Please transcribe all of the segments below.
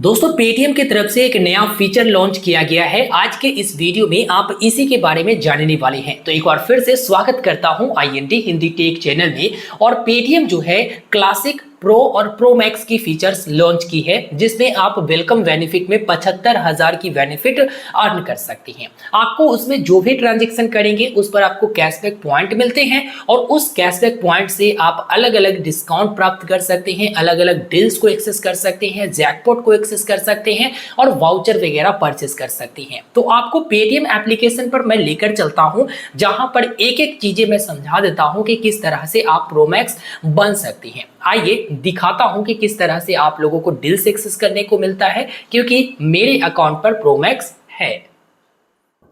दोस्तों पेटीएम की तरफ से एक नया फीचर लॉन्च किया गया है। आज के इस वीडियो में आप इसी के बारे में जानने वाले हैं। तो एक बार फिर से स्वागत करता हूं आईएनडी हिंदी टेक चैनल में। और पेटीएम जो है क्लासिक प्रो और प्रो मैक्स की फीचर्स लॉन्च की है, जिसमें आप वेलकम बेनिफिट में 75,000 की बेनिफिट अर्न कर सकती हैं। आपको उसमें जो भी ट्रांजेक्शन करेंगे उस पर आपको कैशबैक पॉइंट मिलते हैं और उस कैशबैक पॉइंट से आप अलग अलग डिस्काउंट प्राप्त कर सकते हैं, अलग अलग डील्स को एक्सेस कर सकते हैं, जैकपॉट को एक्सेस कर सकते हैं और वाउचर वगैरह परचेस कर सकती हैं। तो आपको पेटीएम एप्लीकेशन पर मैं लेकर चलता हूं, जहां पर एक एक चीजें मैं समझा देता हूं कि किस तरह से आप प्रो मैक्स बन सकती हैं। आइए दिखाता हूं कि किस तरह से आप लोगों को डील्स एक्सेस करने को मिलता है, क्योंकि मेरे अकाउंट पर प्रो मैक्स है।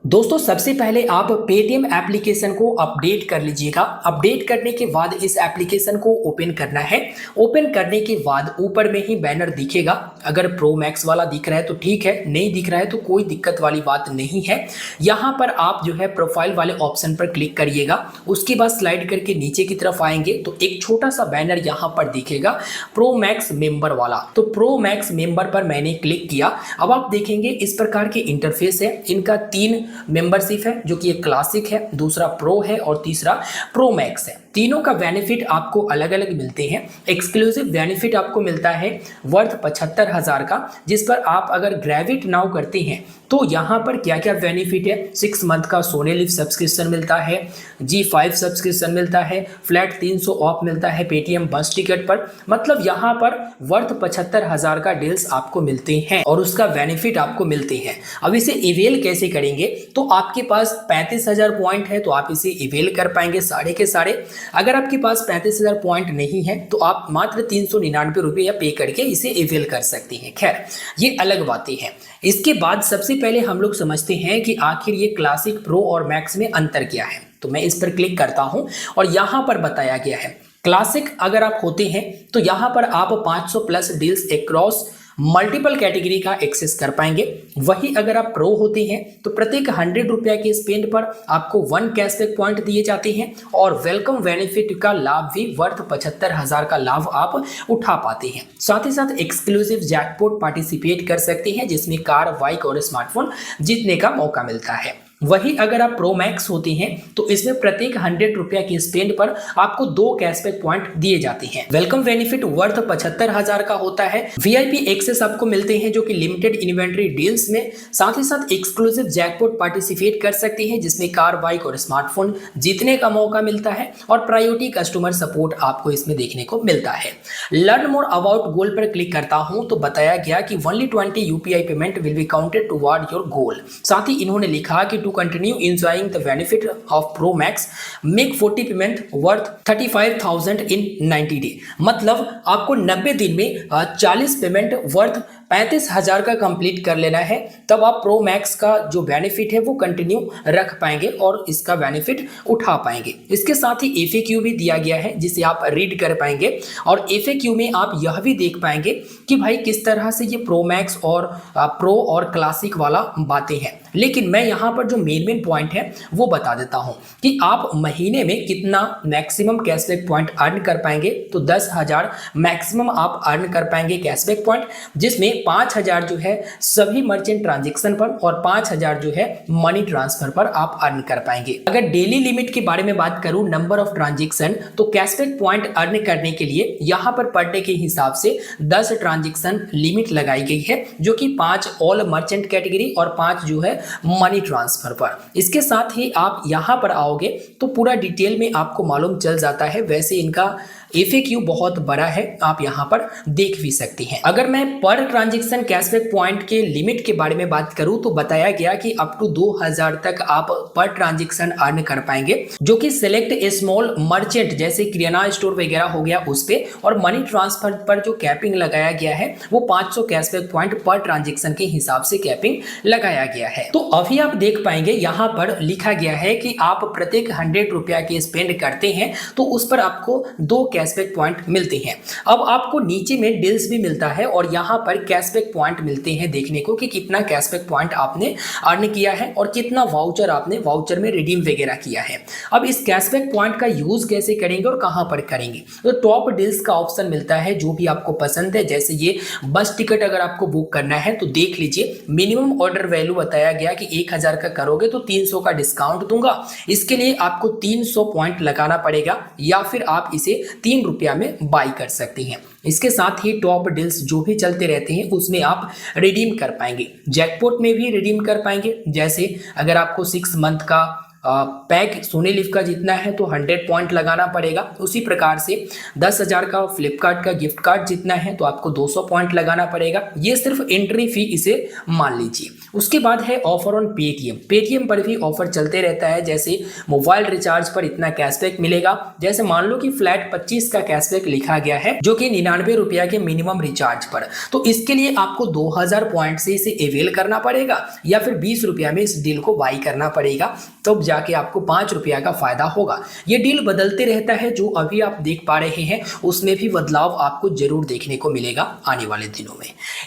दोस्तों सबसे पहले आप पेटीएम एप्लीकेशन को अपडेट कर लीजिएगा। अपडेट करने के बाद इस एप्लीकेशन को ओपन करना है। ओपन करने के बाद ऊपर में ही बैनर दिखेगा। अगर प्रो मैक्स वाला दिख रहा है तो ठीक है, नहीं दिख रहा है तो कोई दिक्कत वाली बात नहीं है। यहाँ पर आप जो है प्रोफाइल वाले ऑप्शन पर क्लिक करिएगा। उसके बाद स्लाइड करके नीचे की तरफ आएंगे तो एक छोटा सा बैनर यहाँ पर दिखेगा, प्रो मैक्स मेंबर वाला। तो प्रो मैक्स मेंबर पर मैंने क्लिक किया। अब आप देखेंगे इस प्रकार के इंटरफेस है। इनका 3 मेंबरशिप है, जो कि एक क्लासिक है, दूसरा प्रो है और तीसरा प्रो मैक्स है। तीनों का बेनिफिट आपको अलग अलग मिलते हैं। एक्सक्लूसिव बेनिफिट आपको मिलता है वर्थ 75,000 का, जिस पर आप अगर ग्रेविट नाउ करते हैं तो यहाँ पर क्या क्या बेनिफिट है। 6 मंथ का सोने लिव सब्सक्रिप्शन मिलता है, G5 सब्सक्रिप्शन मिलता है, फ्लैट 300 ऑफ मिलता है पेटीएम बस टिकट पर। मतलब यहाँ पर वर्थ 75,000 का डील्स आपको मिलते हैं और उसका बेनिफिट आपको मिलते हैं। अब इसे इवेल कैसे करेंगे, तो आपके पास 35,000 पॉइंट है तो आप इसे इवेल कर पाएंगे साढ़े के साढ़े। अगर आपके पास 35,000 पॉइंट नहीं है तो आप मात्र 399 रुपये पे करके इसे इवेल कर सकती हैं। खैर ये अलग बातें हैं। इसके बाद सबसे पहले हम लोग समझते हैं कि आखिर ये क्लासिक प्रो और मैक्स में अंतर क्या है। तो मैं इस पर क्लिक करता हूं और यहां पर बताया गया है क्लासिक अगर आप होते हैं तो यहां पर आप 500 plus deals across multiple category का एक्सेस कर पाएंगे। वही अगर आप प्रो होते हैं तो प्रत्येक 100 रुपया के स्पेंड पर आपको 1 कैशबैक पॉइंट दिए जाते हैं और वेलकम बेनिफिट का लाभ भी वर्थ 75,000 का लाभ आप उठा पाते हैं। साथ ही साथ एक्सक्लूसिव जैकपॉट पार्टिसिपेट कर सकते हैं, जिसमें कार, बाइक और स्मार्टफोन जीतने का मौका मिलता है। वही अगर आप प्रो मैक्स होते हैं तो इसमें प्रत्येक 100 रुपया के स्पेंड पर आपको 2 कैशबैक पॉइंट दिए जाते हैं। वेलकम बेनिफिट वर्थ 75,000 का होता है। वीआईपी एक्सेस आपको मिलते हैं, जो कि लिमिटेड इन्वेंट्री डील्स में। साथ ही साथ एक्सक्लूसिव जैकपॉट पार्टिसिपेट कर सकते हैं, जिसमें कार, बाइक और स्मार्टफोन जीतने का मौका मिलता है और प्रायोरिटी कस्टमर सपोर्ट आपको इसमें देखने को मिलता है। लर्न मोर अबाउट गोल पर क्लिक करता हूं तो बताया गया कि only 20 UPI payment will be counted toward your goal. साथ ही इन्होंने लिखा कि to continue enjoying the benefit of Pro Max, make 40 payment worth 35,000 in 90 day। मतलब आपको 90 दिन में 40 पेमेंट वर्थ 35,000 का कंप्लीट कर लेना है, तब आप प्रो मैक्स का जो बेनिफिट है वो कंटिन्यू रख पाएंगे और इसका बेनिफिट उठा पाएंगे। इसके साथ ही एफएक्यू भी दिया गया है, जिसे आप रीड कर पाएंगे और एफएक्यू में आप यह भी देख पाएंगे कि भाई किस तरह से ये प्रो मैक्स और प्रो और क्लासिक वाला बातें हैं। लेकिन मैं यहाँ पर जो मेन पॉइंट है वो बता देता हूँ कि आप महीने में कितना मैक्सिमम कैशबैक पॉइंट अर्न कर पाएंगे। तो 10,000 मैक्सिमम आप अर्न कर पाएंगे कैशबैक पॉइंट, जिसमें 5,000 जो है सभी मर्चेंट ट्रांजेक्शन पर और 5,000 जो है मनी ट्रांसफर पर आप अर्न कर पाएंगे। अगर डेली लिमिट के बारे में बात करूं, नंबर ऑफ ट्रांजेक्शन, तो कैशबैक पॉइंट अर्न करने के लिए यहाँ पर पर डे के हिसाब से 10 ट्रांजेक्शन लिमिट लगाई गई है, जो कि 5 ऑल मर्चेंट कैटेगरी और 5 जो है मनी ट्रांसफर पर। इसके साथ ही आप यहाँ पर आओगे तो पूरा डिटेल में आपको मालूम चल जाता है। वैसे इनका एफएक्यू बहुत बड़ा है, आप यहाँ पर देख भी सकती हैं। अगर मैं पर ट्रांजैक्शन कैशबैक पॉइंट के लिमिट के बारे में बात करूं तो बताया गया कि अप टू 2,000 तक आप पर ट्रांजैक्शन अर्न कर पाएंगे, जो कि सिलेक्ट ए स्मॉल मर्चेंट जैसे किराना स्टोर वगैरह हो गया उस पे। और मनी ट्रांसफर पर जो कैपिंग लगाया गया है वो 500 कैशबैक पॉइंट पर ट्रांजेक्शन के हिसाब से कैपिंग लगाया गया है। तो अभी आप देख पाएंगे यहाँ पर लिखा गया है कि आप प्रत्येक 100 रुपया के स्पेंड करते हैं तो उस पर आपको 2 कैशबैक पॉइंट मिलते हैं। अब आपको नीचे में डील्स भी मिलता है और यहाँ पर कैशबैक पॉइंट मिलते हैं देखने को कि कितना कैशबैक पॉइंट आपने अर्न किया है और कितना वाउचर आपने वाउचर में रिडीम वगैरह किया है। अब इस कैशबैक पॉइंट का यूज कैसे करेंगे और कहां पर करेंगे, तो टॉप डील्स का ऑप्शन मिलता है जो भी आपको पसंद है। जैसे ये बस टिकट अगर आपको बुक करना है तो देख लीजिए, मिनिमम ऑर्डर वैल्यू बताया गया कि 1000 का करोगे तो 300 का डिस्काउंट दूंगा। इसके लिए आपको 300 पॉइंट लगाना पड़ेगा या फिर आप इसे 3 रुपया में बाई कर सकते हैं। इसके साथ ही टॉप डील्स जो भी चलते रहते हैं उसमें आप रिडीम कर पाएंगे, जैकपॉट में भी रिडीम कर पाएंगे। जैसे अगर आपको 6 मंथ का पैक सोनी लिव का जीतना है तो 100 पॉइंट लगाना पड़ेगा। उसी प्रकार से 10,000 का फ्लिपकार्ट का गिफ्ट कार्ड जीतना है तो आपको 200 पॉइंट लगाना पड़ेगा। ये सिर्फ एंट्री फी इसे मान लीजिए। उसके बाद है ऑफर ऑन पेटीएम। पेटीएम पर भी ऑफर चलते रहता है, जैसे मोबाइल रिचार्ज पर इतना कैशबैक मिलेगा। जैसे मान लो कि फ्लैट 25 का कैशबैक लिखा गया है जो कि 99 रुपया के मिनिमम रिचार्ज पर, तो इसके लिए आपको 2000 पॉइंट से इसे अवेल करना पड़ेगा या फिर 20 रुपया में इस डील को बाई करना पड़ेगा, तो जाके आपको 5 रुपया का फायदा होगा। ये डील बदलते रहता है, जो अभी आप देख पा रहे हैं उसमें भी बदलाव आपको जरूर देखने को मिलेगा आने वाले दिनों में।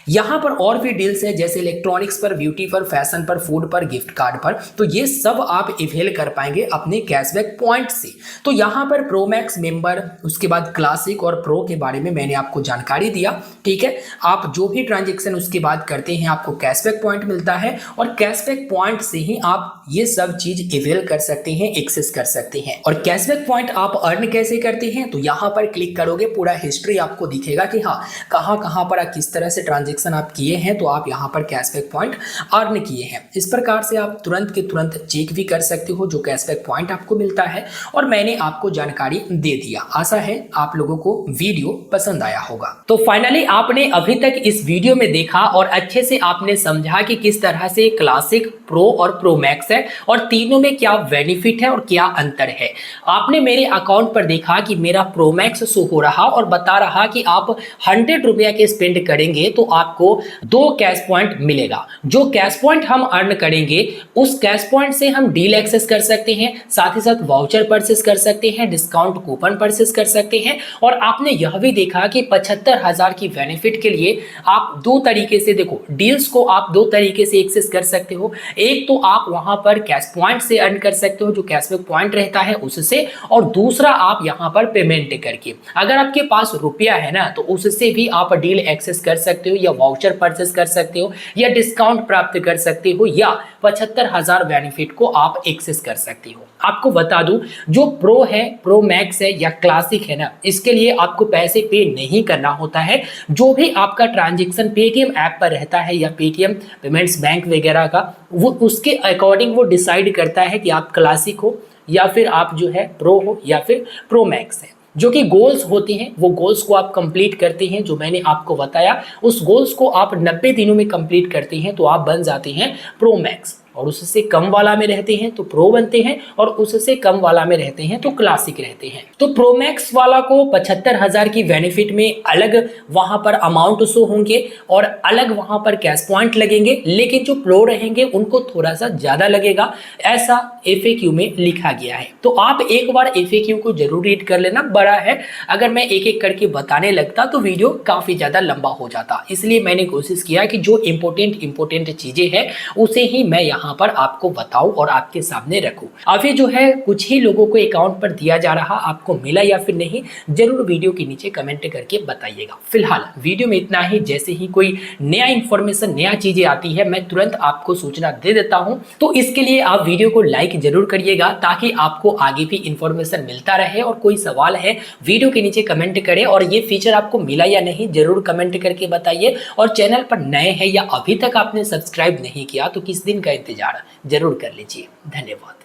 यहाँ पर और भी डील्स है, जैसे इलेक्ट्रॉनिक्स पर, ब्यूटी पर, फैशन पर, फूड पर, गिफ्ट कार्ड पर, तो ये सब आप अवेल कर पाएंगे अपने कैशबैक पॉइंट से। तो यहाँ पर प्रो मैक्स मेंबर, उसके बाद क्लासिक और प्रो के बारे में मैंने आपको जानकारी दिया। ठीक है, आप जो भी ट्रांजेक्शन उसके बाद करते हैं आपको कैशबैक पॉइंट मिलता है और कैशबैक पॉइंट से ही आप ये सब चीज अवेल कर सकते हैं, एक्सेस कर सकते हैं। और कैशबैक पॉइंट आप अर्न कैसे करते हैं, तो यहाँ पर क्लिक करोगे पूरा हिस्ट्री आपको दिखेगा कि हाँ कहाँ पर किस तरह से ट्रांजेक्शन आप किए हैं, तो आप यहाँ पर कैशबैक पॉइंट अर्न किए हैं। इस प्रकार से आप तुरंत के तुरंत चेक भी कर सकते हो जो कैशबैक पॉइंट आपको मिलता है। और मैंने आपको जानकारी दे दिया। आशा है आप लोगों को वीडियो पसंद आया होगा। तो फाइनली आपने अभी तक इस वीडियो में देखा और अच्छे से आपने समझा कि किस तरह से क्लासिक, प्रो और प्रो मैक्स है और तीनों में क्या बेनिफिट है और क्या अंतर है। आपने मेरे अकाउंट पर देखा कि मेरा प्रो मैक्स शो हो रहा और बता रहा कि आप 100 रुपया के स्पेंड करेंगे तो आपको 2 कैश पॉइंट मिलेगा। जो कैश पॉइंट हम अर्न करेंगे उस कैश पॉइंट से हम डील एक्सेस कर सकते हैं, साथ ही साथ वाउचर परचेस कर सकते हैं, डिस्काउंट कूपन परचेस कर सकते हैं। और आपने यह भी देखा कि 75,000 की बेनिफिट के लिए आप 2 तरीके से, देखो डील्स को आप 2 तरीके से एक्सेस कर सकते हो। एक तो आप वहां पर कैश पॉइंट से अर्न कर सकते हो जो कैशबैक पॉइंट रहता है उससे, और दूसरा आप यहां पर पेमेंट करके, अगर आपके पास रुपया है ना तो उससे भी आप डील एक्सेस कर सकते हो या वाउचर परचेस कर सकते हो या डिस्काउंट प्राप्त कर सकते हो या 75,000 बेनिफिट को आप एक्सेस कर सकते हो। आपको बता दूं, जो प्रो है, प्रो मैक्स है या क्लासिक है ना, इसके लिए आपको पैसे पे नहीं करना होता है। जो भी आपका ट्रांजैक्शन पेटीएम ऐप पर रहता है या पेटीएम पेमेंट्स बैंक वगैरह का, वो उसके अकॉर्डिंग वो डिसाइड करता है कि आप क्लासिक हो या फिर आप जो है प्रो हो या फिर प्रो मैक्स है। जो कि गोल्स होते हैं वो गोल्स को आप कंप्लीट करते हैं, जो मैंने आपको बताया उस गोल्स को आप 90 दिनों में कंप्लीट करते हैं तो आप बन जाते हैं प्रो मैक्स। और उससे कम वाला में रहते हैं तो प्रो बनते हैं और उससे कम वाला में रहते हैं तो क्लासिक रहते हैं। तो प्रो मैक्स वाला को 75,000 की बेनिफिट में अलग वहां पर अमाउंट शो होंगे और अलग वहां पर कैश पॉइंट लगेंगे, लेकिन जो प्रो रहेंगे उनको थोड़ा सा ज्यादा लगेगा, ऐसा FAQ में लिखा गया है। तो आप एक बार FAQ को जरूर रीड कर लेना, बड़ा है, अगर मैं एक एक करके बताने लगता तो वीडियो काफी ज्यादा लंबा हो जाता। इसलिए मैंने कोशिश किया कि जो इंपोर्टेंट चीजें हैं उसे ही मैं यहाँ पर आपको बताऊं और आपके सामने रखूं। अभी जो है कुछ ही लोगों को अकाउंट पर दिया जा रहा, आपको मिला या फिर नहीं जरूर वीडियो के नीचे कमेंट करके बताइएगा। फिलहाल वीडियो में इतना ही। जैसे ही कोई नया इंफॉर्मेशन, नया चीजें आती है मैं तुरंत आपको सूचना दे देता हूं, तो इसके लिए आप वीडियो को लाइक जरूर करिएगा ताकि आपको आगे भी इंफॉर्मेशन मिलता रहे। और कोई सवाल है वीडियो के नीचे कमेंट करें और ये फीचर आपको मिला या नहीं जरूर कमेंट करके बताइए। और चैनल पर नए हैं या अभी तक आपने सब्सक्राइब नहीं किया तो किस दिन का इंतजार जरूर कर लीजिए। धन्यवाद।